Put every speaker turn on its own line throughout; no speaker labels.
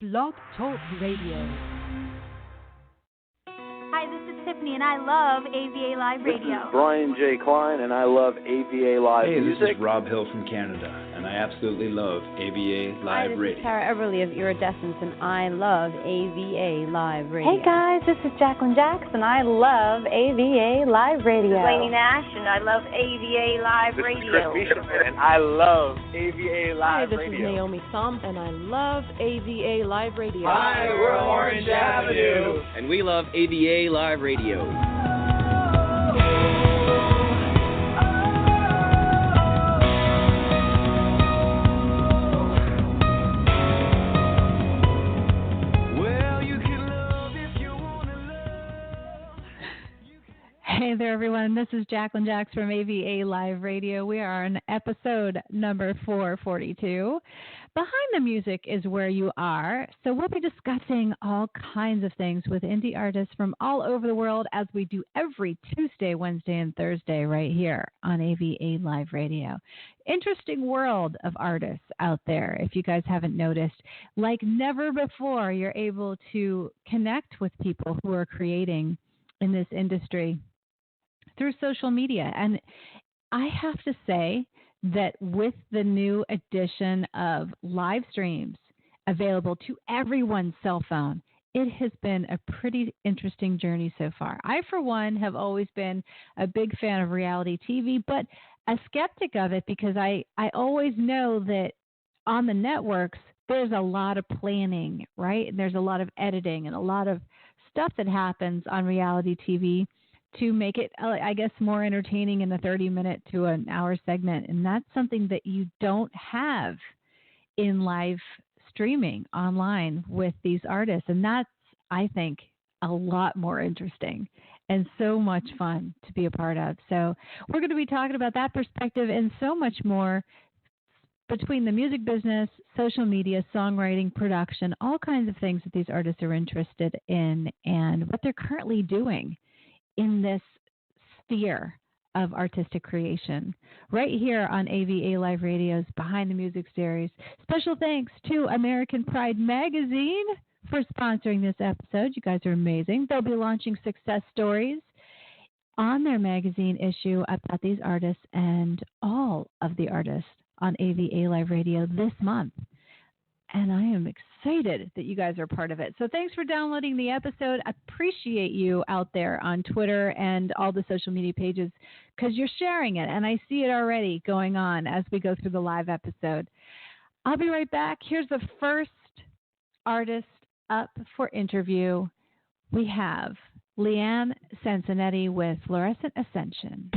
Blog Talk Radio.
Hi, this is Tiffany, and I love AVA Live Radio.
This is Brian J. Klein, and I love AVA Live music.
Hey, this is Rob Hill from Canada, and I absolutely love AVA Live Radio.
Hi, this is Tara Everly of Iridescence, and I love AVA Live Radio.
Hey guys, this is Jacqueline Jackson. I love AVA Live Radio.
This is Lainey Nash, and I love AVA Live Radio.
This is Chris Bishop, and I love AVA Live Radio.
Hi, this is Naomi Thumb, and I love AVA Live Radio.
Hi, we're Orange Avenue,
and we love AVA Live Radio.
Hey there, everyone. This is Jacqueline Jax from AVA Live Radio. We are on episode number 442. Behind the music is where you are. So we'll be discussing all kinds of things with indie artists from all over the world, as we do every Tuesday, Wednesday, and Thursday right here on AVA Live Radio. Interesting world of artists out there. If you guys haven't noticed, like never before, you're able to connect with people who are creating in this industry through social media. And I have to say that with the new addition of live streams available to everyone's cell phone, it has been a pretty interesting journey so far. I, for one, have always been a big fan of reality TV, but a skeptic of it because I always know that on the networks, there's a lot of planning, right? And there's a lot of editing and a lot of stuff that happens on reality TV to make it, I guess, more entertaining in a 30-minute to an hour segment. And that's something that you don't have in live streaming online with these artists. And that's, I think, a lot more interesting and so much fun to be a part of. So we're going to be talking about that perspective and so much more between the music business, social media, songwriting, production, all kinds of things that these artists are interested in and what they're currently doing in this sphere of artistic creation right here on AVA Live Radio's Behind the Music series. Special thanks to American Pride Magazine for sponsoring this episode. You guys are amazing. They'll be launching success stories on their magazine issue about these artists and all of the artists on AVA Live Radio this month. And I am excited that you guys are part of it. So thanks for downloading the episode. I appreciate you out there on Twitter and all the social media pages because you're sharing it. And I see it already going on as we go through the live episode. I'll be right back. Here's the first artist up for interview. We have Leanne Sansonetti with Fluorescent Ascension.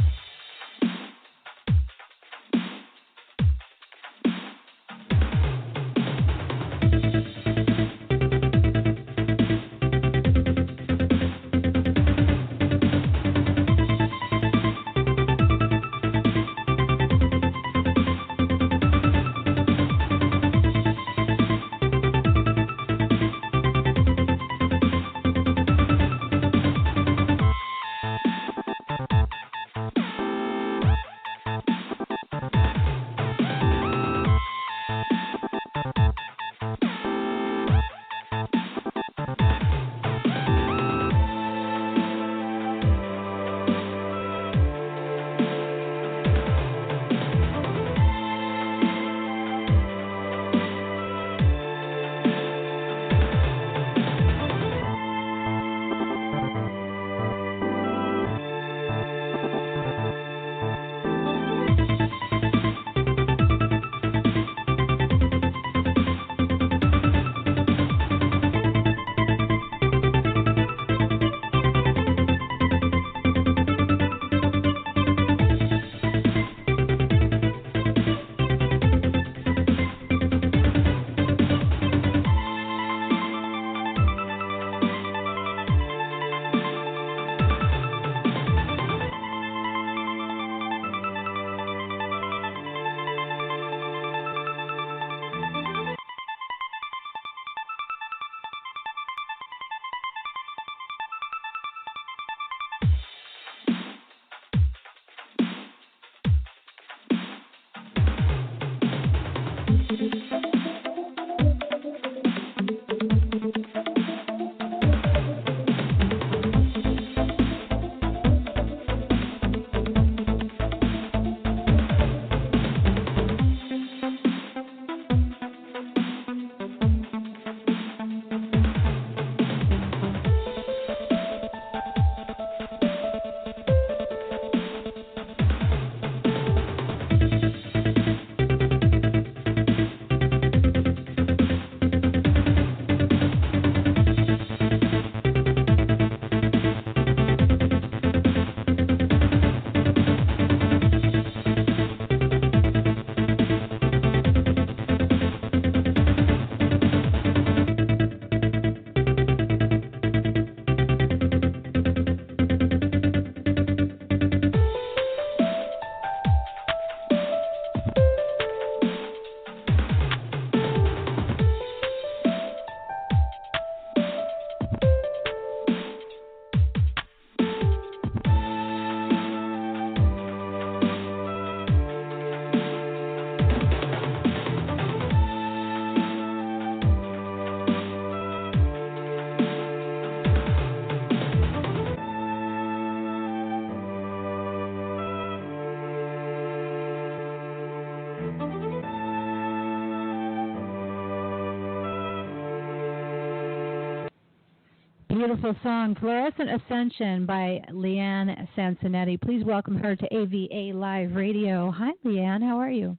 Beautiful song, Fluorescent Ascension by Leanne Sansonetti. Please welcome her to AVA Live Radio. Hi, Leanne. How are you?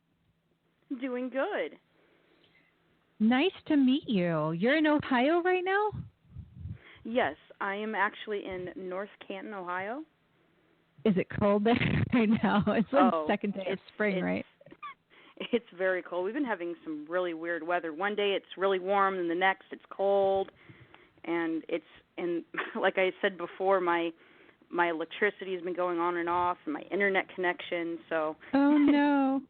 Doing good.
Nice to meet you. You're in Ohio right now?
Yes, I am actually in North Canton, Ohio.
Is it cold there right now? It's the second day of spring, right?
It's very cold. We've been having some really weird weather. One day it's really warm, and the next it's cold. And like I said before, my electricity has been going on and off, and my internet connection. So.
Oh no!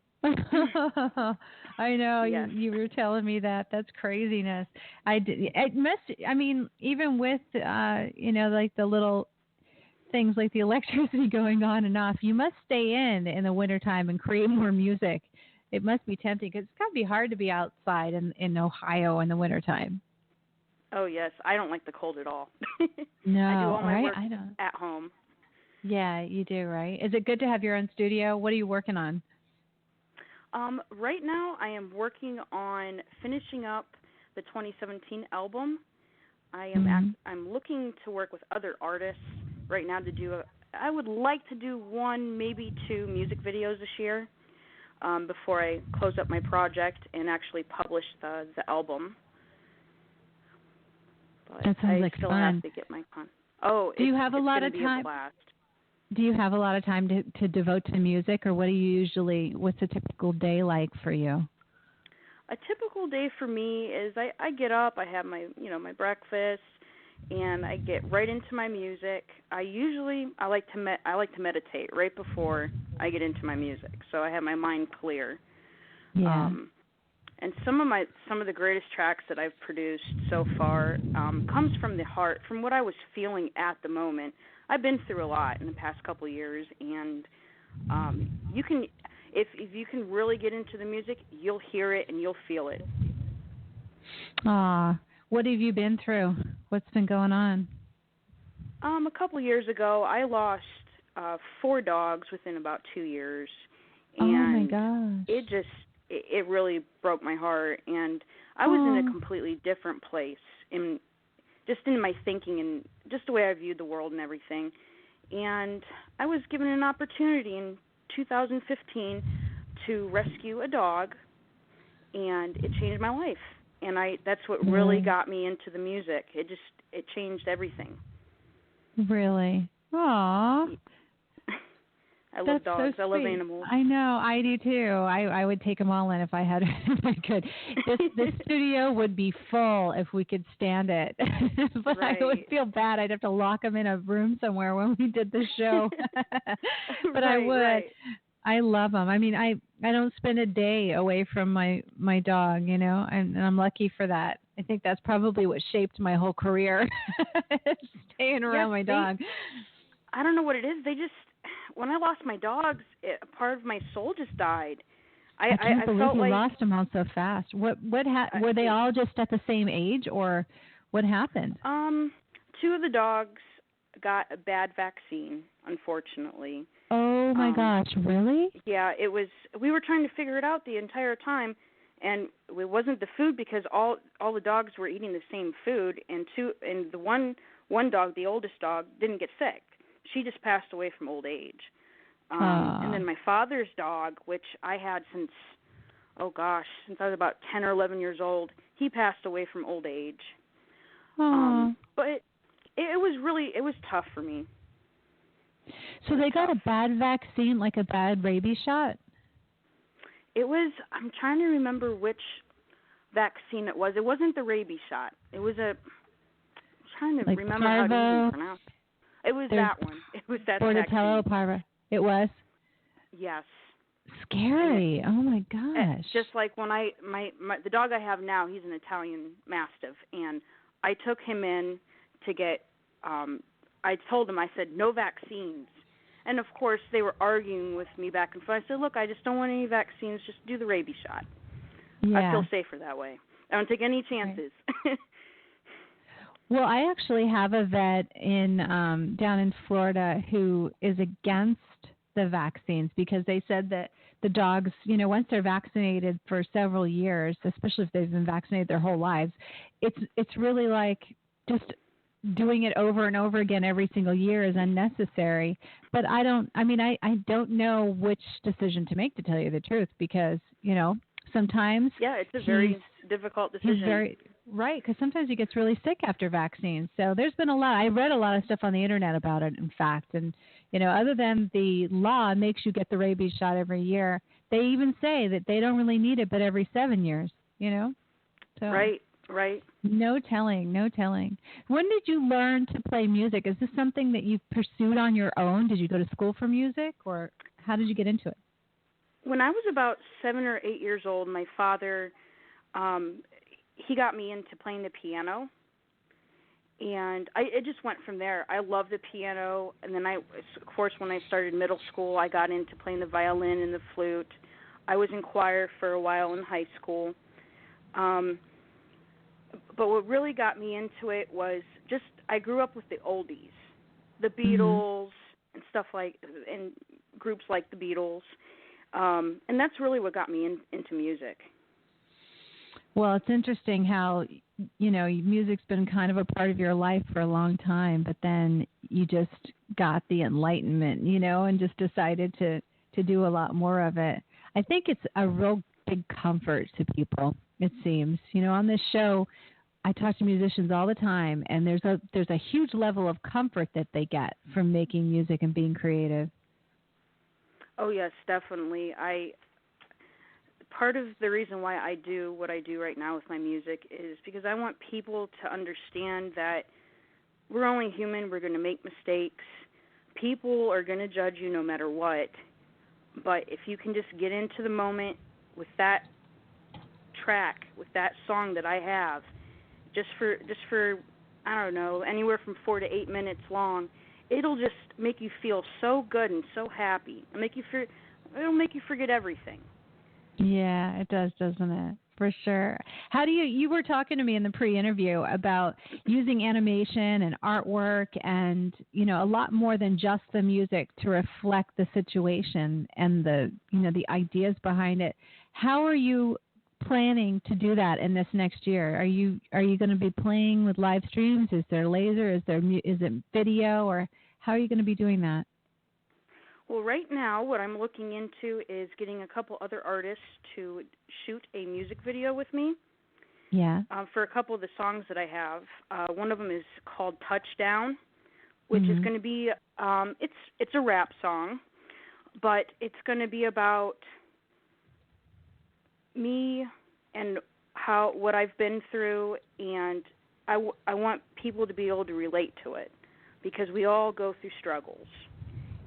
I know.
Yes.
You were telling me that. That's craziness. It must. I mean, even with like the little things like the electricity going on and off, you must stay in the wintertime and create more music. It must be tempting because it's got to be hard to be outside in Ohio in the wintertime.
Oh, yes. I don't like the cold at all.
No,
I do all my
right?
work
I don't.
at home.
Yeah, you do, right? Is it good to have your own studio? What are you working on?
Right now, I am working on finishing up the 2017 album. I'm looking to work with other artists right now to do I would like to do 1, maybe 2 music videos this year before I close up my project and actually publish the album. But
that sounds like
still
fun.
have to get my con. Oh,
do you have a lot of
time?
Do you have a lot of time to devote to music, or what's a typical day like for you?
A typical day for me is I get up, I have my my breakfast, and I get right into my music. I like to meditate right before I get into my music, so I have my mind clear.
Yeah.
And some of the greatest tracks that I've produced so far comes from the heart, from what I was feeling at the moment. I've been through a lot in the past couple of years, and you can, if you can really get into the music, you'll hear it and you'll feel it.
What have you been through? What's been going on?
A couple of years ago, I lost 4 dogs within about 2 years, and
oh my gosh,
it really broke my heart, and I was in a completely different place in my thinking and just the way I viewed the world and everything. And I was given an opportunity in 2015 to rescue a dog, and it changed my life. And that's what really got me into the music. It changed everything.
Really? Aww.
I love dogs. I love animals.
I know. I do too. I would take them all in if I could. This studio would be full if we could stand it. But right. I would feel bad. I'd have to lock them in a room somewhere when we did the show. But right, I would. Right. I love them. I mean, I don't spend a day away from my dog, and I'm lucky for that. I think that's probably what shaped my whole career, staying around my dog.
I don't know what it is. When I lost my dogs, a part of my soul just died.
I can't believe
felt
you
like
lost them all so fast. Were they all just at the same age, or what happened?
2 of the dogs got a bad vaccine, unfortunately.
Oh my gosh, really?
Yeah, it was. We were trying to figure it out the entire time, and it wasn't the food because all the dogs were eating the same food, and the one dog, the oldest dog, didn't get sick. She just passed away from old age. And then my father's dog, which I had since I was about 10 or 11 years old, he passed away from old age. But it was tough for me.
So they got a bad vaccine, like a bad rabies shot?
It was, I'm trying to remember which vaccine it was. It wasn't the rabies shot. It was I'm trying to remember how to even pronounce it. It was that one. It was that
Bordetella
vaccine.
Parva. It was?
Yes.
Scary. Oh my gosh.
Just like when the dog I have now, he's an Italian Mastiff, and I took him in to get I told him, I said, no vaccines. And, of course, they were arguing with me back and forth. I said, look, I just don't want any vaccines. Just do the rabies shot.
Yeah.
I feel safer that way. I don't take any chances. Right.
Well, I actually have a vet down in Florida who is against the vaccines because they said that the dogs, once they're vaccinated for several years, especially if they've been vaccinated their whole lives, it's really like just doing it over and over again every single year is unnecessary. But I don't know which decision to make, to tell you the truth, because, sometimes.
Yeah, it's a very difficult decision.
Right, because sometimes he gets really sick after vaccines. So there's been I read a lot of stuff on the internet about it, in fact. And, other than the law makes you get the rabies shot every year, they even say that they don't really need it but every 7 years, So. Right. No telling. When did you learn to play music? Is this something that you pursued on your own? Did you go to school for music, or how did you get into it?
When I was about 7 or 8 years old, my father, he got me into playing the piano, and it just went from there. I loved the piano, and then of course, when I started middle school, I got into playing the violin and the flute. I was in choir for a while in high school. But what really got me into it was just I grew up with the oldies, the Beatles and stuff and groups like the Beatles, and that's really what got me into music.
Well, it's interesting how music's been kind of a part of your life for a long time, but then you just got the enlightenment, and just decided to do a lot more of it. I think it's a real big comfort to people. It seems, on this show, I talk to musicians all the time, and there's a huge level of comfort that they get from making music and being creative.
Oh yes, definitely. Part of the reason why I do what I do right now with my music is because I want people to understand that we're only human. We're going to make mistakes. People are going to judge you no matter what. But if you can just get into the moment with that track, with that song that I have, just for I don't know, anywhere from 4 to 8 minutes long, it'll just make you feel so good and so happy. It'll make you forget everything. Yeah, it does, doesn't it? For sure. How do you were talking to me in the pre-interview about using animation and artwork and, a lot more than just the music to reflect the situation and the ideas behind it. How are you planning to do that in this next year? Are you going to be playing with live streams? Is there laser? Is it video? Or how are you going to be doing that? Well, right now, what I'm looking into is getting a couple other artists to shoot a music video with me. Yeah. For a couple of the songs that I have. One of them is called Touchdown, which is going to be, it's a rap song, but it's going to be about me and what I've been through, and I want people to be able to relate to it because we all go through struggles.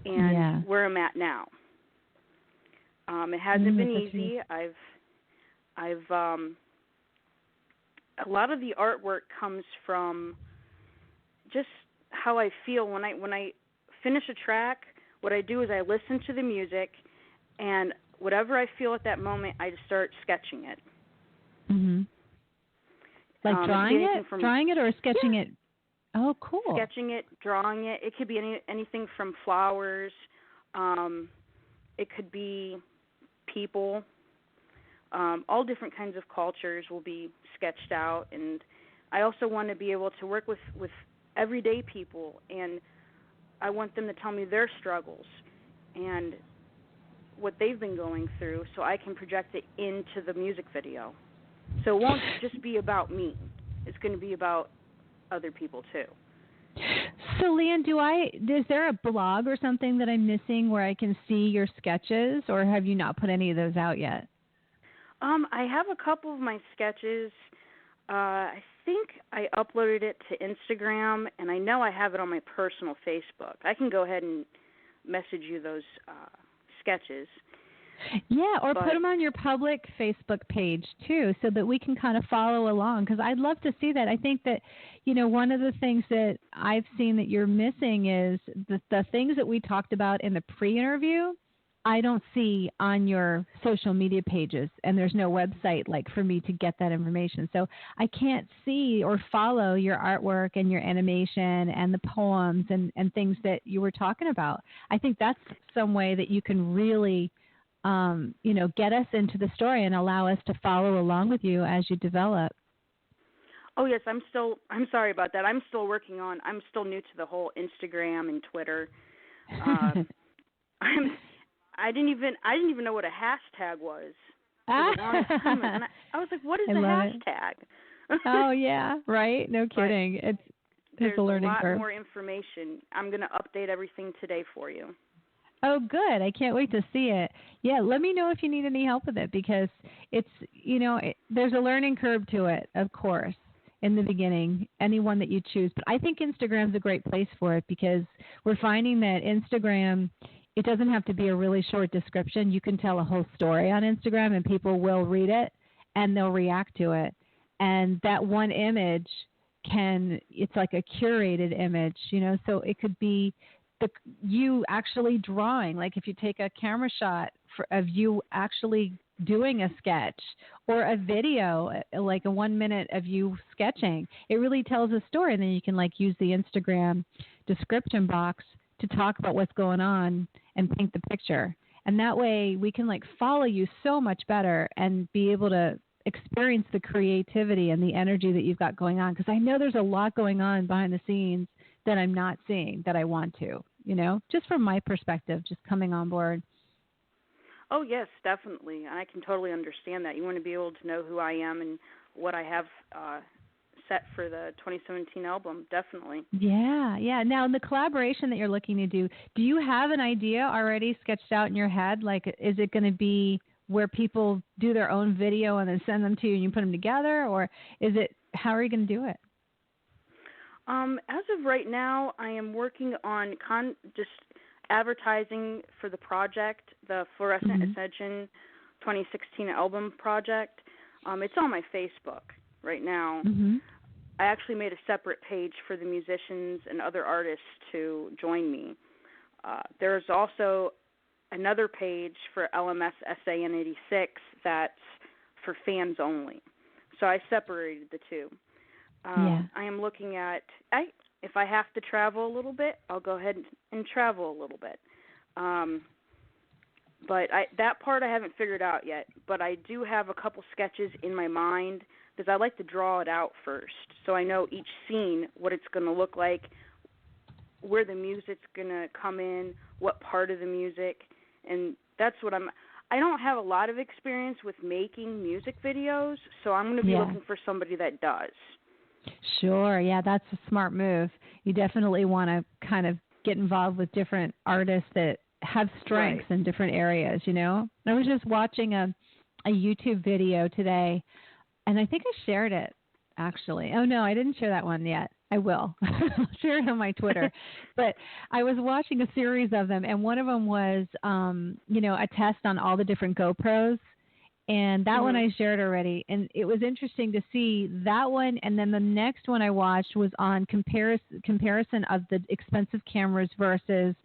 And where I'm at now. It hasn't been easy. I've a lot of the artwork comes from just how I feel when I finish a track. What I do is I listen to the music, and whatever I feel at that moment, I just start sketching it.
Mhm. Like drawing it or sketching it. Oh, cool.
Sketching it, drawing it. It could be anything from flowers. It could be people. All different kinds of cultures will be sketched out, and I also want to be able to work with everyday people, and I want them to tell me their struggles and what they've been going through, so I can project it into the music video. So it won't just be about me. It's going to be about other people too.
So, Leanne, is there a blog or something that I'm missing where I can see your sketches, or have you not put any of those out yet?
I have a couple of my sketches. I think I uploaded it to Instagram, and I know I have it on my personal Facebook. I can go ahead and message you those sketches.
Yeah, or put them on your public Facebook page, too, so that we can kind of follow along, because I'd love to see that. I think that, one of the things that I've seen that you're missing is the things that we talked about in the pre-interview, I don't see on your social media pages, and there's no website for me to get that information. So I can't see or follow your artwork and your animation and the poems and things that you were talking about. I think that's some way that you can really get us into the story and allow us to follow along with you as you develop.
Oh, yes, I'm sorry about that. I'm still new to the whole Instagram and Twitter. I didn't even know what a hashtag was. For the longest time. And I was like, what is a hashtag?
Oh, yeah, right? No kidding. It's a learning curve.
There's a lot more information. I'm going to update everything today for you.
Oh, good. I can't wait to see it. Yeah, let me know if you need any help with it, because it's, there's a learning curve to it, of course, in the beginning, anyone that you choose. But I think Instagram's a great place for it, because we're finding that Instagram, it doesn't have to be a really short description. You can tell a whole story on Instagram, and people will read it, and they'll react to it. And that one image it's like a curated image, so it could be you actually drawing, like if you take a camera shot of you actually doing a sketch, or a video, like a 1 minute of you sketching, it really tells a story. And then you can use the Instagram description box to talk about what's going on and paint the picture. And that way we can follow you so much better and be able to experience the creativity and the energy that you've got going on. Because I know there's a lot going on behind the scenes that I'm not seeing that I want to, just from my perspective, just coming on board.
Oh, yes, definitely. I can totally understand that. You want to be able to know who I am and what I have set for the 2017 album, definitely.
Yeah. Now, in the collaboration that you're looking to do you have an idea already sketched out in your head? Is it going to be where people do their own video and then send them to you and you put them together? Or how are you going to do it?
As of right now, I am working on just advertising for the project, the Fluorescent Ascension 2016 album project. It's on my Facebook right now. Mm-hmm. I actually made a separate page for the musicians and other artists to join me. There's also another page for LMS SAN 86 that's for fans only. So I separated the two. I am looking at, if I have to travel a little bit, I'll go ahead and travel a little bit. But that part I haven't figured out yet. But I do have a couple sketches in my mind, because I like to draw it out first, so I know each scene, what it's going to look like, where the music's going to come in, what part of the music, and that's what I don't have a lot of experience with making music videos, so I'm going to be looking for somebody that does. Sure,
yeah, that's a smart move. You definitely want to kind of get involved with different artists that have strengths in different areas, I was just watching a YouTube video today, and I think I shared it, actually. Oh, no, I didn't share that one yet. I will. I'll share it on my Twitter. But I was watching a series of them, and one of them was, a test on all the different GoPros. And that one I shared already. And it was interesting to see that one. And then the next one I watched was on comparison of the expensive cameras versus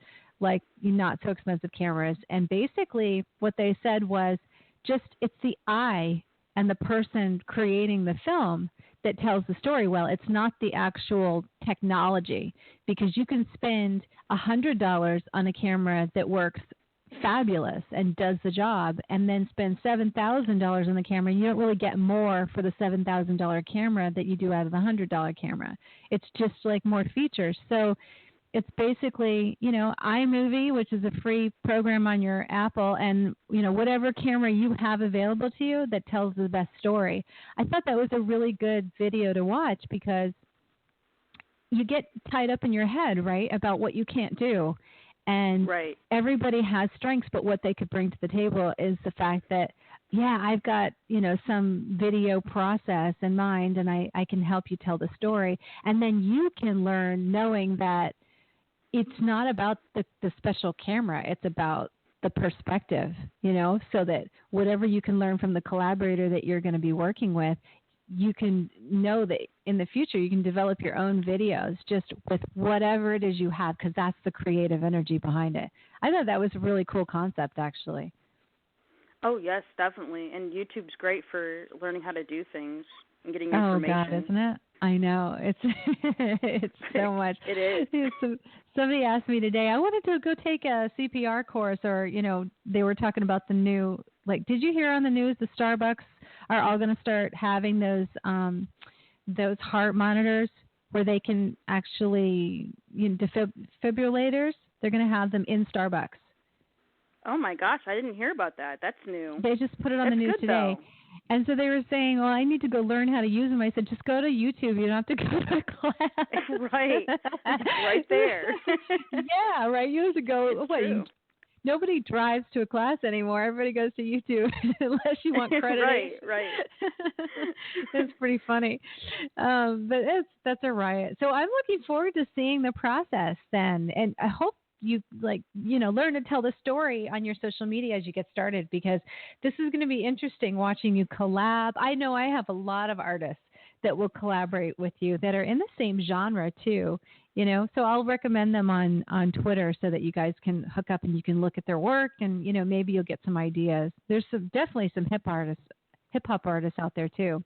like not so expensive cameras. And basically what they said was just it's the eye and the person creating the film that tells the story well. It's not the actual technology, because you can spend $100 on a camera that works fabulous and does the job, and then spend $7,000 on the camera. You don't really get more for the $7,000 camera that you do out of the $100 camera. It's just like more features. So it's basically, iMovie, which is a free program on your Apple, and, whatever camera you have available to you that tells the best story. I thought that was a really good video to watch, because you get tied up in your head, right, about what you can't do. And everybody has strengths, but what they could bring to the table is the fact that, I've got, some video process in mind, and I can help you tell the story. And then you can learn knowing that it's not about the special camera. It's about the perspective, so that whatever you can learn from the collaborator that you're going to be working with, you can know that in the future you can develop your own videos just with whatever it is you have, because that's the creative energy behind it. I thought that was a really cool concept, actually.
Oh, yes, definitely. And YouTube's great for learning how to do things and getting information.
Oh, God, isn't it? I know. It's it's so much.
It is.
Somebody asked me today, I wanted to go take a CPR course, or, they were talking about the new, did you hear on the news the Starbucks are all going to start having those heart monitors where they can actually, defibrillators, they're going to have them in Starbucks.
Oh, my gosh, I didn't hear about that. That's new.
They just put it on the news today.
Though.
And so they were saying, well, I need to go learn how to use them. I said, just go to YouTube. You don't have to go to a class.
Right. Right there.
Yeah, right. You have to go. Nobody drives to a class anymore. Everybody goes to YouTube unless you want credit.
Right.
It's pretty funny. But that's a riot. So I'm looking forward to seeing the process then. And I hope you learn to tell the story on your social media as you get started, because this is going to be interesting watching you collab. I know I have a lot of artists that will collaborate with you that are in the same genre too, so I'll recommend them on Twitter so that you guys can hook up and you can look at their work, and, maybe you'll get some ideas. There's definitely some hip hop artists out there too,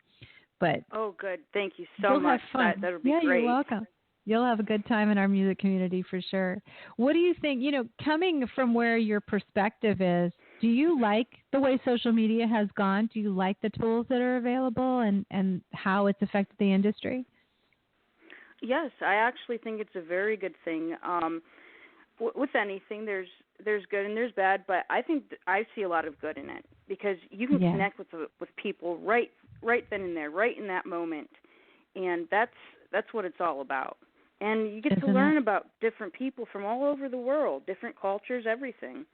but.
Oh, good. Thank you so much. That'll be great.
Yeah, you're welcome. You'll have a good time in our music community for sure. What do you think, coming from where your perspective is, do you like the way social media has gone? Do you like the tools that are available and how it's affected the industry?
Yes, I actually think it's a very good thing. With anything, there's good and there's bad, but I think I see a lot of good in it, because you can connect with people right then and there, right in that moment, and that's what it's all about. And you get to learn about different people from all over the world, different cultures, everything.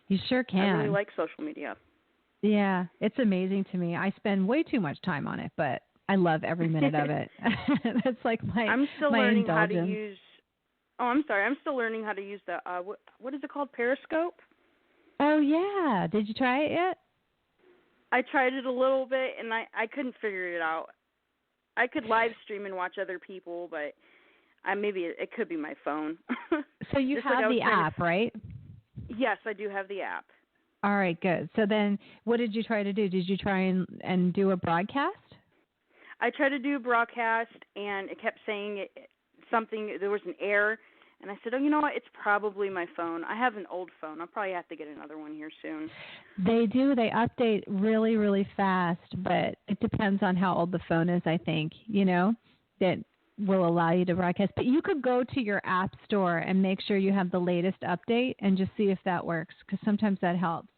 You sure can.
I really like social media.
Yeah, it's amazing to me. I spend way too much time on it, but I love every minute of it. That's like my
I'm still learning
indulgence.
how to use. Oh, I'm sorry. I'm still learning how to use the what is it called? Periscope.
Oh yeah. Did you try it yet?
I tried it a little bit, and I couldn't figure it out. I could live stream and watch other people, but maybe it could be my phone.
So you have the app, right?
Yes, I do have the app.
All right, good. So then what did you try to do? Did you try and do a broadcast?
I tried to do a broadcast, and it kept saying something. There was an error, and I said, oh, you know what? It's probably my phone. I have an old phone. I'll probably have to get another one here soon.
They do. They update really, really fast, but it depends on how old the phone is, I think, that will allow you to broadcast. But you could go to your app store and make sure you have the latest update and just see if that works, because sometimes that helps.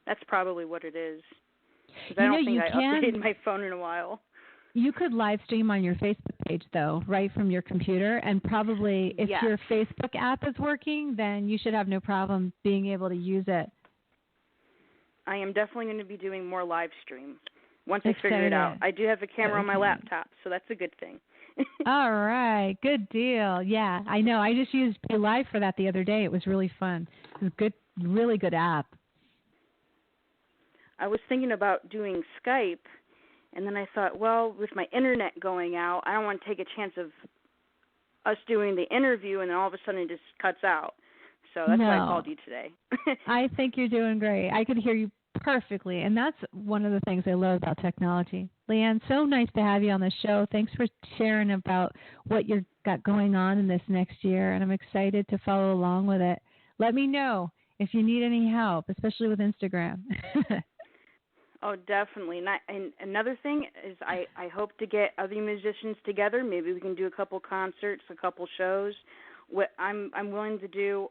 That's probably what it is. Because I don't think I updated my phone in a while.
You could live stream on your Facebook page, though, right from your computer. And probably if your Facebook app is working, then you should have no problem being able to use it.
I am definitely going to be doing more live stream once I figure it out. I do have a camera on my laptop, so that's a good thing.
All right. Good deal. Yeah, I know. I just used Be Live for that the other day. It was really fun. It was good, really good app.
I was thinking about doing Skype, and then I thought, well, with my internet going out, I don't want to take a chance of us doing the interview, and then all of a sudden it just cuts out. So that's why I called you today.
I think you're doing great. I could hear you perfectly, and that's one of the things I love about technology. Leanne, so nice to have you on the show. Thanks for sharing about what you've got going on in this next year, and I'm excited to follow along with it. Let me know if you need any help, especially with Instagram.
Oh, definitely. And another thing is I hope to get other musicians together. Maybe we can do a couple concerts, a couple shows. What I'm willing to do,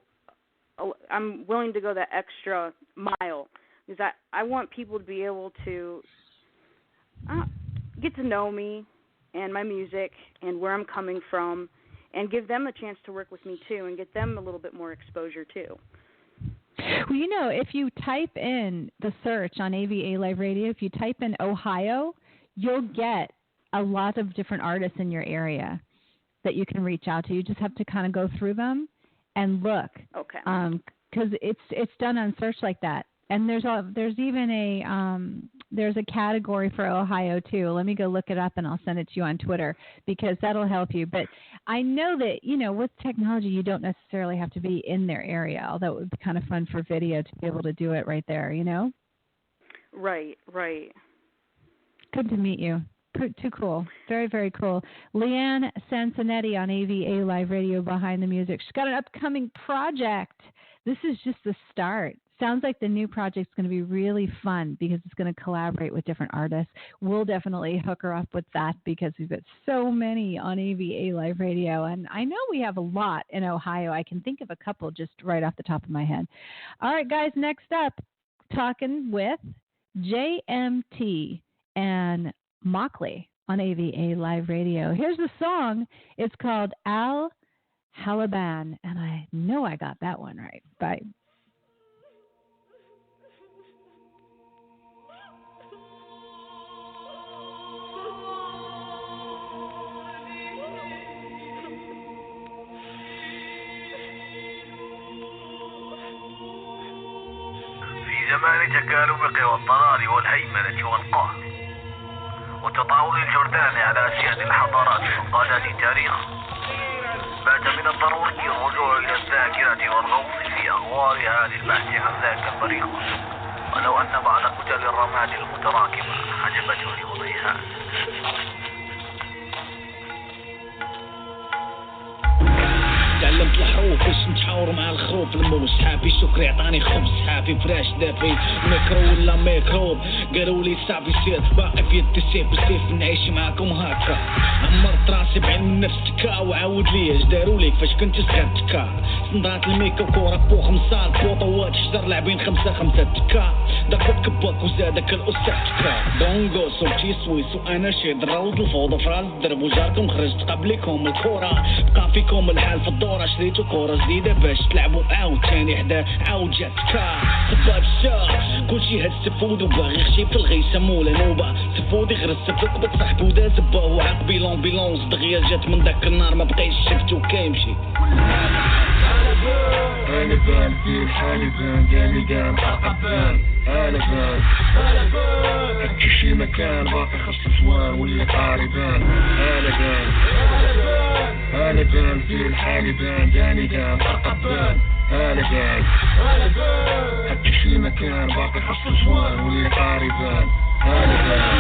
I'm willing to go that extra mile, because I want people to be able to get to know me and my music and where I'm coming from, and give them a chance to work with me too, and get them a little bit more exposure too.
Well, you know, if you type in the search on AVA Live Radio, if you type in Ohio, you'll get a lot of different artists in your area that you can reach out to. You just have to kind of go through them and look.
Okay.
Because it's done on search like that. And there's even there's a category for Ohio too. Let me go look it up and I'll send it to you on Twitter, because that'll help you. But I know that, you know, with technology you don't necessarily have to be in their area, although it would be kind of fun for video to be able to do it right there, you know?
Right.
Good to meet you. Too cool. Very, very cool. Leanne Sansonetti on AVA Live Radio, Behind the Music. She's got an upcoming project. This is just the start. Sounds like the new project's going to be really fun because it's going to collaborate with different artists. We'll definitely hook her up with that because we've got so many on AVA Live Radio. And I know we have a lot in Ohio. I can think of a couple just right off the top of my head. All right, guys, next up, talking with JMT and Mockley on AVA Live Radio. Here's the song. It's called Al Halaban, and I know I got that one right. Bye.
في زمان تكالبك والضلال والهيمنة والقهر وتطاول الجردان على أسياد الحضارات وقادات التاريخ، بات من الضروري الرجوع إلى الذاكرة والغوص في أغوارها للبحث عن ذاك البريق، ولو أن بعض كتل الرماد المتراكمة عجبته لوضعها.
تعلمت الحروف باش نتحاور مع الخروف الموج، حافي شكري عطاني خبز حافي فراش دافي ميكرو ولا ميكروب، قالوا لي صافي سير باقي في يدي سيف بسيف نعيش معاكم هكا، عمرت راسي بعلم النفس تكا وعاود لي اش داروا لي فاش كنت صغير تكا، صندات الميكا وكورة بو خمسة البوطوات شجر لاعبين 5-5 تكا، ضربت كباك وزادك الأستاذ تكا، بونغو صوتي سويس وانا شي دروز الفوضى فراس الدرب وجاركم خرجت قبلكم الكورة، بقى فيكم الحال في الدورة شريتو كورة جديدة باش تلعبوا عاود تاني حدا عاود جات كا، خباب الشار كلشي هاد السفود وباغي يخشي في الغيسة مولا نوبة، سفود يغرس سفك بتصاحبو دا زبا وعاقبي لومبيلونس دغيا جات من داك النار ما بقايش شفتو كيمشي.
أنا بان في حالي بان جاني قام عقبان أنا بان هكي شي مكان باقي خص زوان واللي قاربان أنا بان في حالي بان جاني قام عقبان أنا بان هكي شي مكان باقي خص زوان واللي قاربان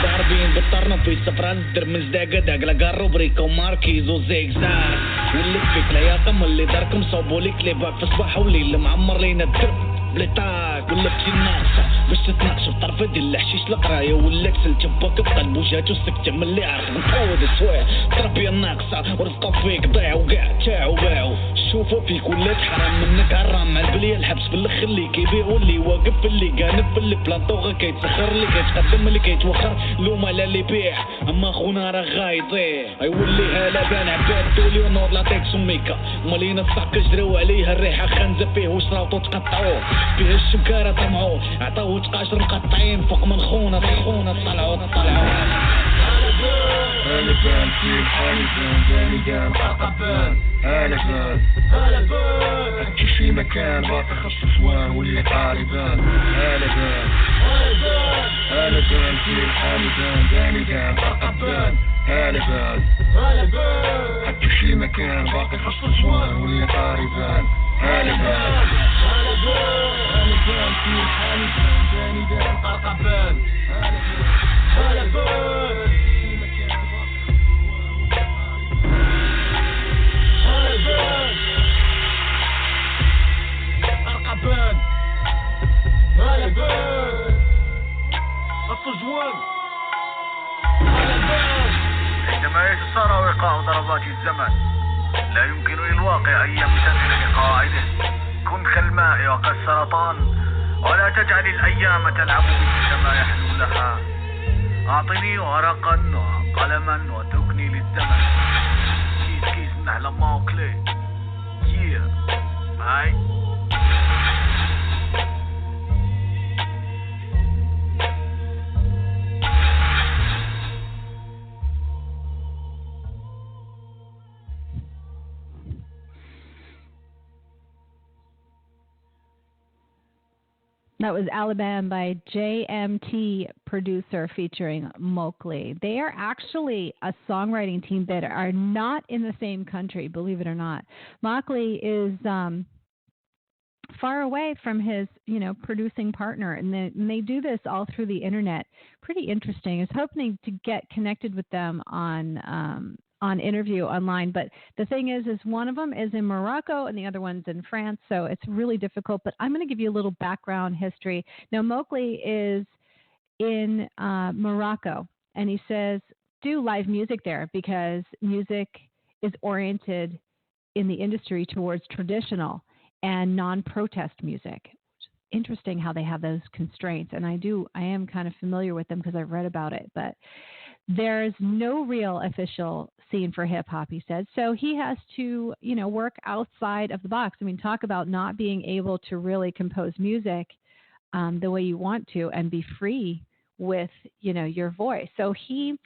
ضاربين بالطرنا في السفرة الدر من زداقة داقلا قارو بريكو ماركيزو زيكزاك واللي فيك العياقة اللي داركم صوبوا لي كليبات في الصباح والليل معمر لينا الدرب بلي طاق ولا بشي ناقصة باش تتناقشوا بطرف ديال الحشيش القراية ولا كسل تباك بقلب وجات وسكتة من اللي عارف نقود السوايع التربية الناقصة ورزقوا فيك ضيعوا كاع تاعوا باعوا شوفوا فيك ولا تحرم منك عرام مع البلية الحبس بالاخر اللي كيبيع واللي واقف اللي قانب اللي بلاطوغا كيتسخر اللي كيتقدم اللي كيتوخر لوما لا اللي بيع اما خونا راه غايطيح يولي هلا بان عباد دولي ونور لاطيك سميكا مالينا الساق جراو عليها الريحة خانزة فيه وشراوطو تقطعوه فيه الشكارة طمعوه عطاوه تقاشر مقطعين فوق من خونا طلعوا
أنا بان في حالي بان جاني قام عقبان أنا بان هكي شي مكان باقي خص زوان واللي قاربان أنا بان في حالي بان جاني قام عقبان أنا بان هكي شي مكان باقي خصو جوان واللي طاري بان هالبان هالبان في الحالي جاني دان قرقبان هالبان هالبان قرقبان هالبان خصو جوان
عندما يتسارع وقاع ضربات الزمن لا يمكن للواقع أن يمتثل لقواعده كن كالماء وكالسرطان ولا تجعل الأيام تلعب بك كما يحلو لها أعطني ورقا وقلما واتركني للزمن كيس نحلم موكلي هاي
That was Alabama by JMT Producer featuring Mowgli. They are actually a songwriting team that are not in the same country, believe it or not. Mowgli is far away from his, producing partner, and they do this all through the internet. Pretty interesting. I was hoping to get connected with them on interview online, but the thing is one of them is in Morocco and the other one's in France, so it's really difficult. But I'm going to give you a little background history. Now, Mowgli is in Morocco, and he says do live music there because music is oriented in the industry towards traditional and non-protest music. Interesting how they have those constraints, and I am kind of familiar with them because I've read about it, but there's no real official scene for hip hop, he said. So he has to, work outside of the box. I mean, talk about not being able to really compose music the way you want to and be free with, your voice. So he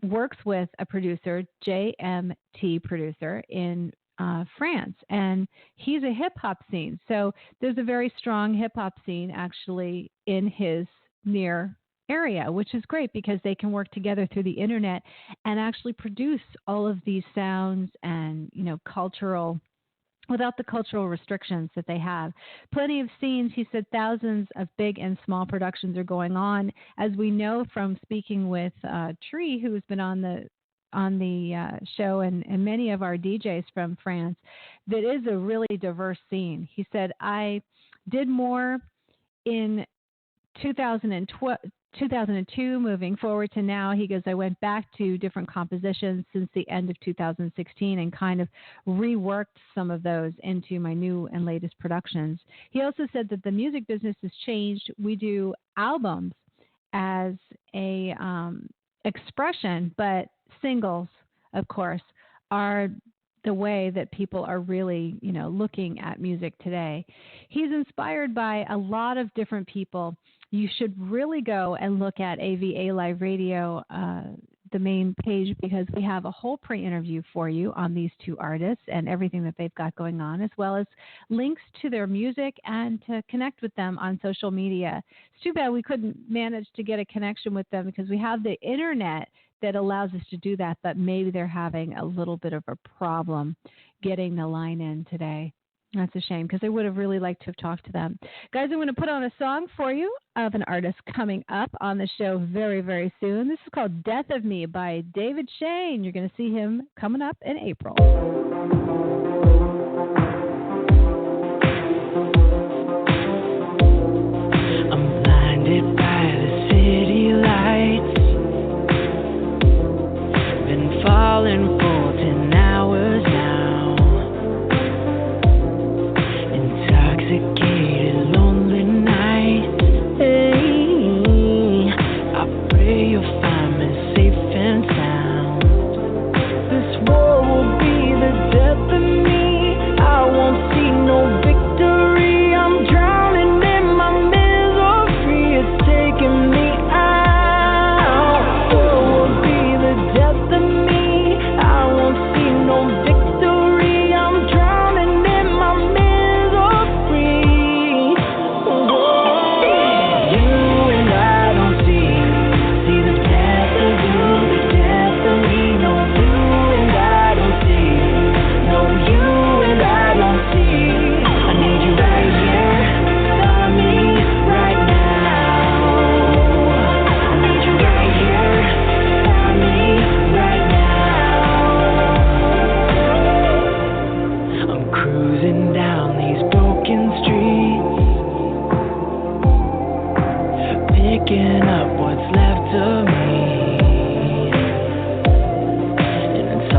works with a producer, JMT Producer, in France, and he's a hip hop scene. So there's a very strong hip hop scene actually in his near area, which is great because they can work together through the internet and actually produce all of these sounds and, cultural, without the cultural restrictions that they have. Plenty of scenes. He said thousands of big and small productions are going on. As we know from speaking with Tree, who's been on the show, and many of our DJs from France, that is a really diverse scene. He said, I did more in 2002 moving forward to now. He goes, I went back to different compositions since the end of 2016 and kind of reworked some of those into my new and latest productions. He also said that the music business has changed. We do albums as a expression, but singles, of course, are the way that people are really, looking at music today. He's inspired by a lot of different people. You should really go and look at AVA Live Radio, the main page, because we have a whole pre-interview for you on these two artists and everything that they've got going on, as well as links to their music and to connect with them on social media. It's too bad we couldn't manage to get a connection with them because we have the internet that allows us to do that, but maybe they're having a little bit of a problem getting the line in today. That's a shame because I would have really liked to have talked to them. Guys, I'm going to put on a song for you of an artist coming up on the show very, very soon. This is called Death of Me by David Shane. You're going to see him coming up in April.
I'm blinded by the city lights. Been falling for 10 hours now. Intoxicated, lonely nights. Hey, I pray you'll find me safe and sound. This war will be the death of me. I won't see no victory. I'm drowning in my misery. It's taking me out. War will be the death of me. I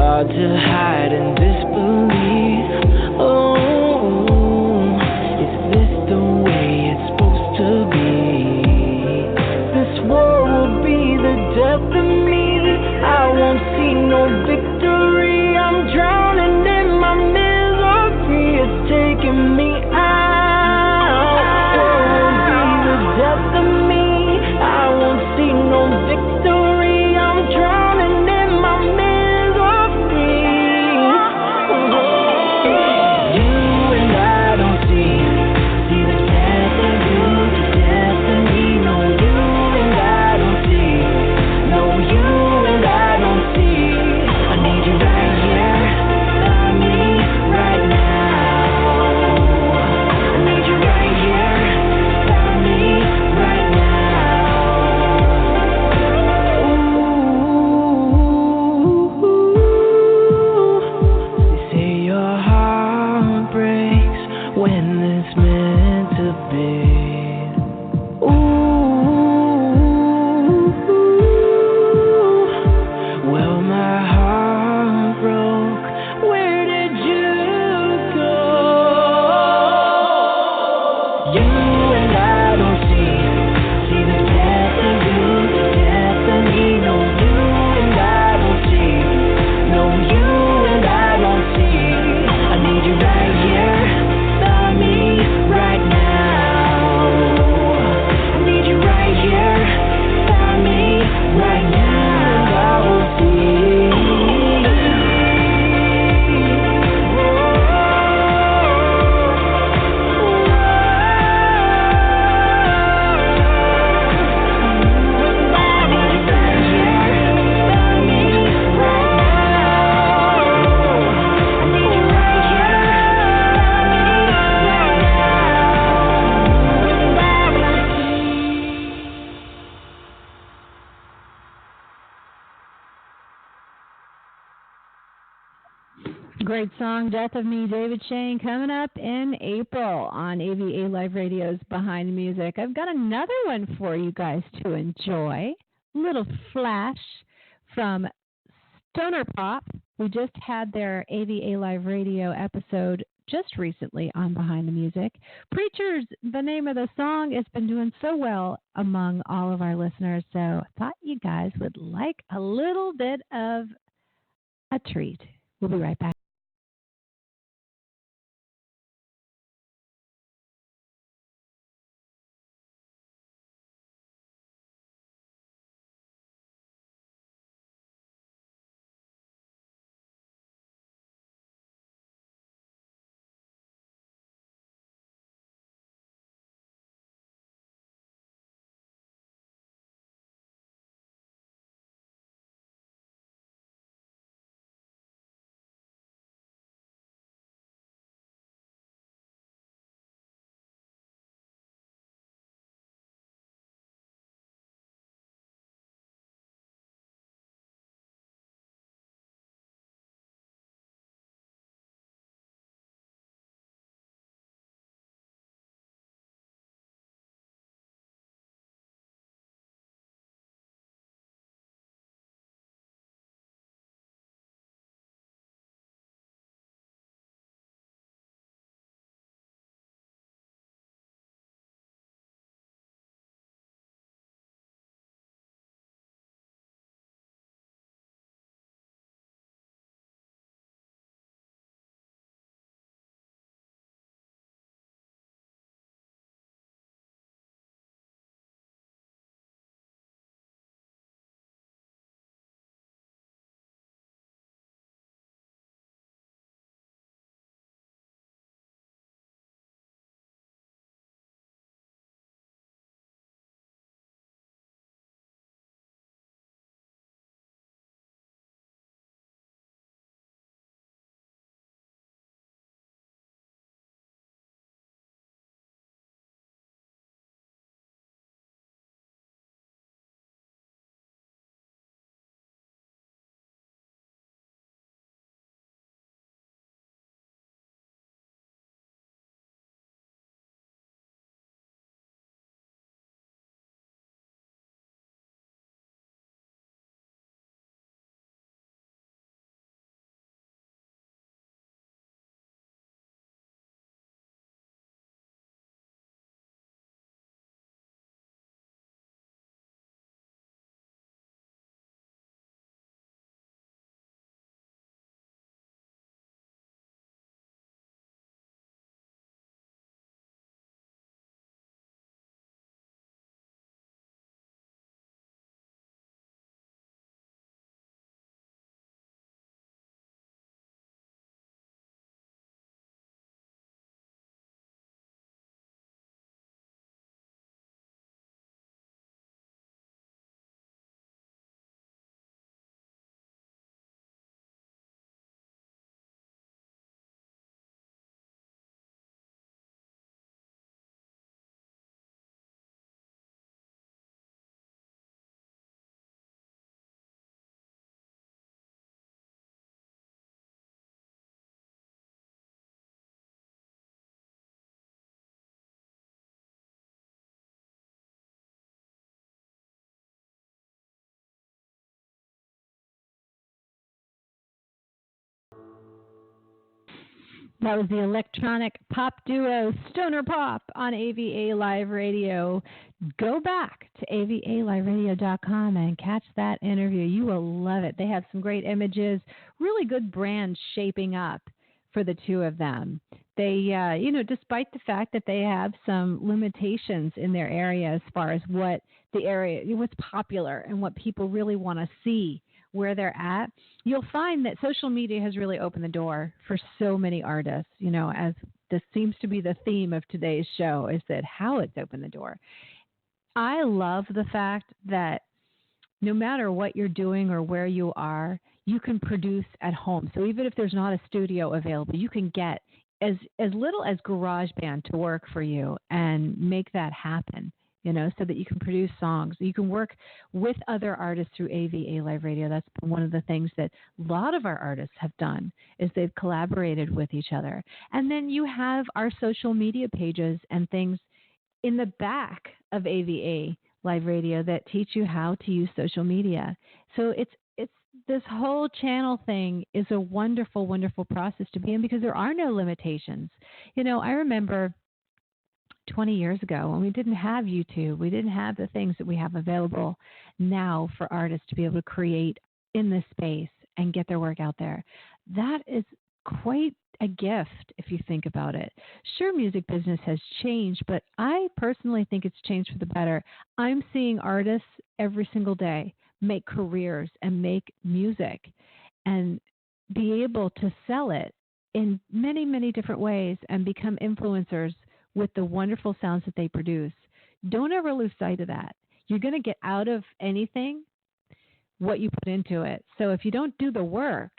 hard to hide in disbelief. Oh, is this the way it's supposed to be? This war will be the death of me. I won't see no victory. I'm drowning in my misery. It's taking me out. War will be the death of me. I won't see no victory. I'm drowning in my misery. You and I don't see the death of you, the death of me. No, you and I don't see. No, you and I don't see. I need you right here, by me, right now. I need you right here, by me, right now. They say your heart breaks when it's meant to be. Well, my heart broke. Where did you go? You and I don't see the death of you, the death of me. No, you and I don't see. No, you and I don't see. I need you right here, by me, right now. I need you right here, by me, right now. And I will
Great song, Death of Me, David Shane, coming up in April on AVA Live Radio's Behind the Music. I've got another one for you guys to enjoy. Little flash from Stoner Pop. We just had their AVA Live Radio episode just recently on Behind the Music. Preachers, the name of the song, has been doing so well among all of our listeners, so I thought you guys would like a little bit of a treat. We'll be right back. That was the electronic pop duo Stoner Pop on AVA Live Radio. Go back to avaliveradio.com and catch that interview. You will love it. They have some great images, really good brands shaping up for the two of them. They, despite the fact that they have some limitations in their area as far as what's popular and what people really want to see, where they're at, you'll find that social media has really opened the door for so many artists, as this seems to be the theme of today's show, is that how it's opened the door. I love the fact that no matter what you're doing or where you are, you can produce at home. So even if there's not a studio available, you can get as little as GarageBand to work for you and make that happen. So that you can produce songs. You can work with other artists through AVA Live Radio. That's one of the things that a lot of our artists have done, is they've collaborated with each other. And then you have our social media pages and things in the back of AVA Live Radio that teach you how to use social media. So it's this whole channel thing is a wonderful, wonderful process to be in because there are no limitations. I remember 20 years ago when we didn't have YouTube, we didn't have the things that we have available now for artists to be able to create in this space and get their work out there. That is quite a gift if you think about it. Sure, music business has changed, but I personally think it's changed for the better. I'm seeing artists every single day make careers and make music and be able to sell it in many, many different ways and become influencers with the wonderful sounds that they produce. Don't ever lose sight of that. You're going to get out of anything what you put into it. So if you don't do the work,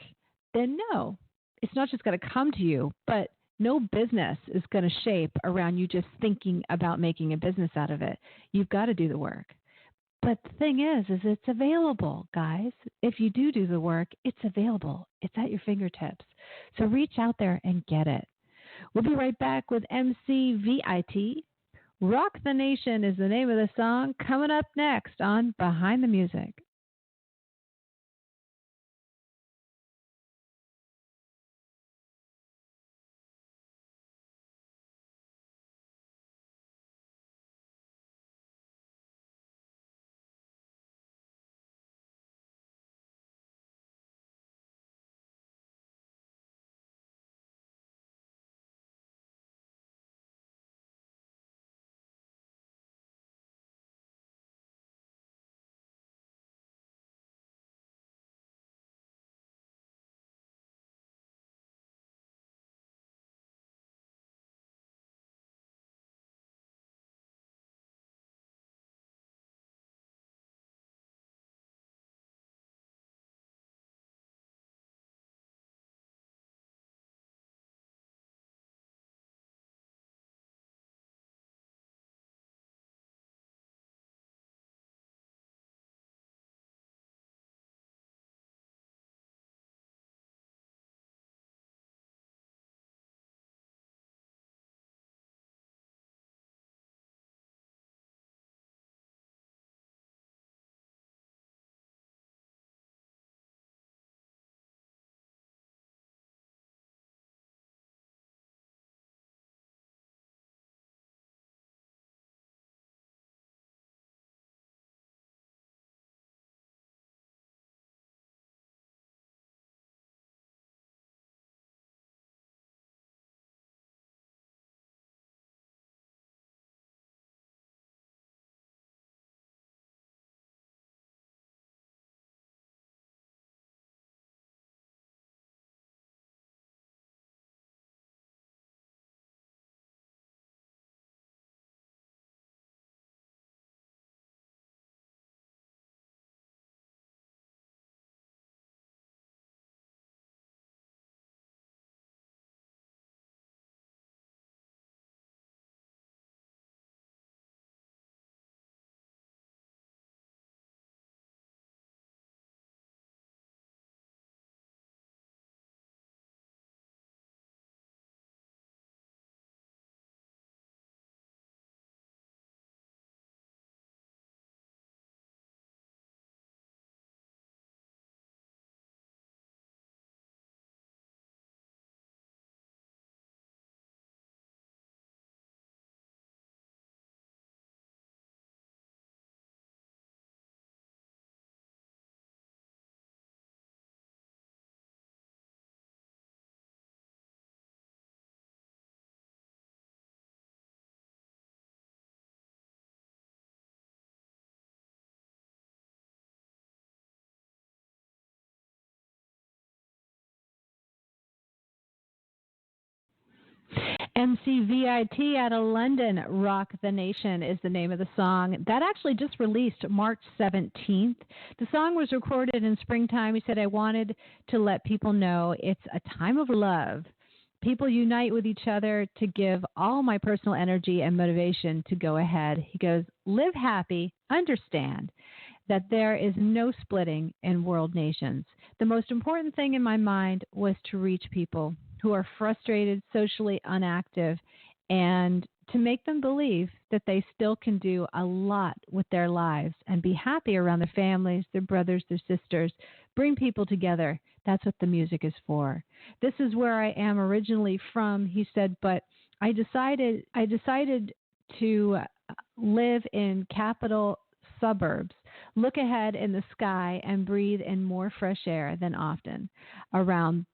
then no, it's not just going to come to you, but no business is going to shape around you just thinking about making a business out of it. You've got to do the work. But the thing is it's available, guys. If you do the work, it's available. It's at your fingertips. So reach out there and get it. We'll be right back with MCVIT. Rock the Nation is the name of the song, coming up next on Behind the Music. MCVIT out of London, Rock the Nation is the name of the song. That actually just released March 17th. The song was recorded in springtime. He said, I wanted to let people know it's a time of love. People unite with each other to give all my personal energy and motivation to go ahead. He goes, live happy, understand that there is no splitting in world nations. The most important thing in my mind was to reach people who are frustrated, socially unactive, and to make them believe that they still can do a lot with their lives and be happy around their families, their brothers, their sisters, bring people together. That's what the music is for. This is where I am originally from, he said, but I decided to live in capital suburbs, look ahead in the sky, and breathe in more fresh air than often around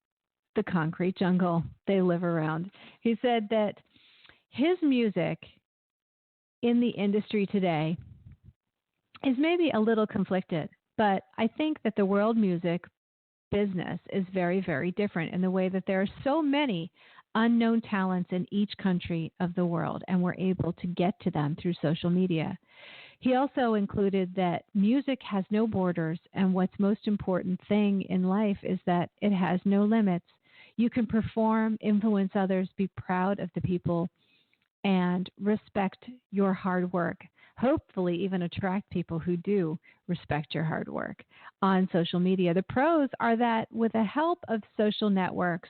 the concrete jungle they live around. He said that his music in the industry today is maybe a little conflicted, but I think that the world music business is very, very different in the way that there are so many unknown talents in each country of the world, and we're able to get to them through social media. He also included that music has no borders, and what's most important thing in life is that it has no limits. You can perform, influence others, be proud of the people, and respect your hard work. Hopefully even attract people who do respect your hard work on social media. The pros are that with the help of social networks,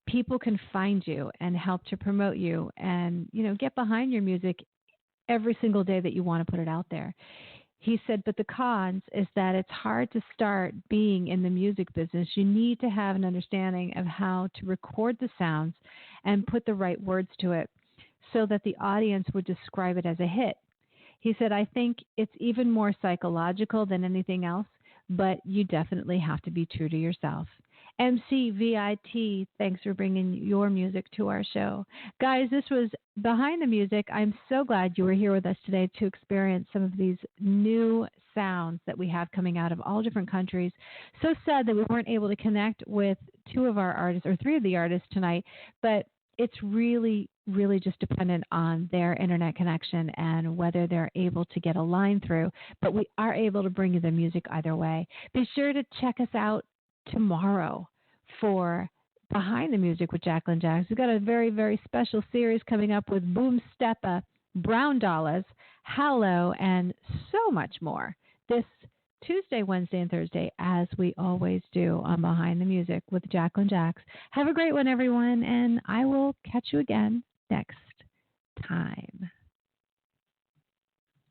people can find you and help to promote you and, get behind your music every single day that you want to put it out there. He said, but the cons is that it's hard to start being in the music business. You need to have an understanding of how to record the sounds and put the right words to it so that the audience would describe it as a hit. He said, I think it's even more psychological than anything else, but you definitely have to be true to yourself. MCVIT, thanks for bringing your music to our show. Guys, this was Behind the Music. I'm so glad you were here with us today to experience some of these new sounds that we have coming out of all different countries. So sad that we weren't able to connect with two of our artists, or three of the artists tonight, but it's really, really just dependent on their internet connection and whether they're able to get a line through. But we are able to bring you the music either way. Be sure to check us out tomorrow for Behind the Music with Jacqueline Jacks. We've got a very, very special series coming up with Boom Steppa, Brown Dollars, Hallow, and so much more this Tuesday, Wednesday, and Thursday, as we always do on Behind the Music with Jacqueline Jacks. Have a great one, everyone, and I will catch you again next time.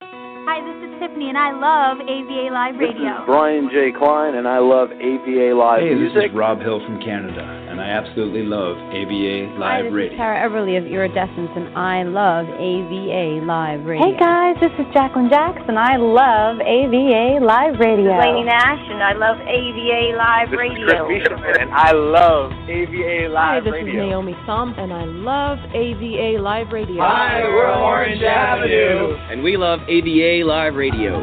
Hi, this is Tiffany, and I love AVA Live Radio.
This is Brian J. Klein, and I love AVA Live Music.
Hey, this is Rob Hill from Canada, and I absolutely love AVA Live Radio.
Hi, this is Tara Everly of Iridescence, and I love AVA Live Radio.
Hey guys, this is Jacqueline Jacks, and I love AVA Live Radio.
This is Lainey Nash, and I love AVA Live Radio.
This is Chris Bishop, and I love AVA Live Radio.
Hi, this is Naomi Thumb, and I love AVA Live Radio.
Hi, we're Orange Avenue.
And we love AVA Live Radio.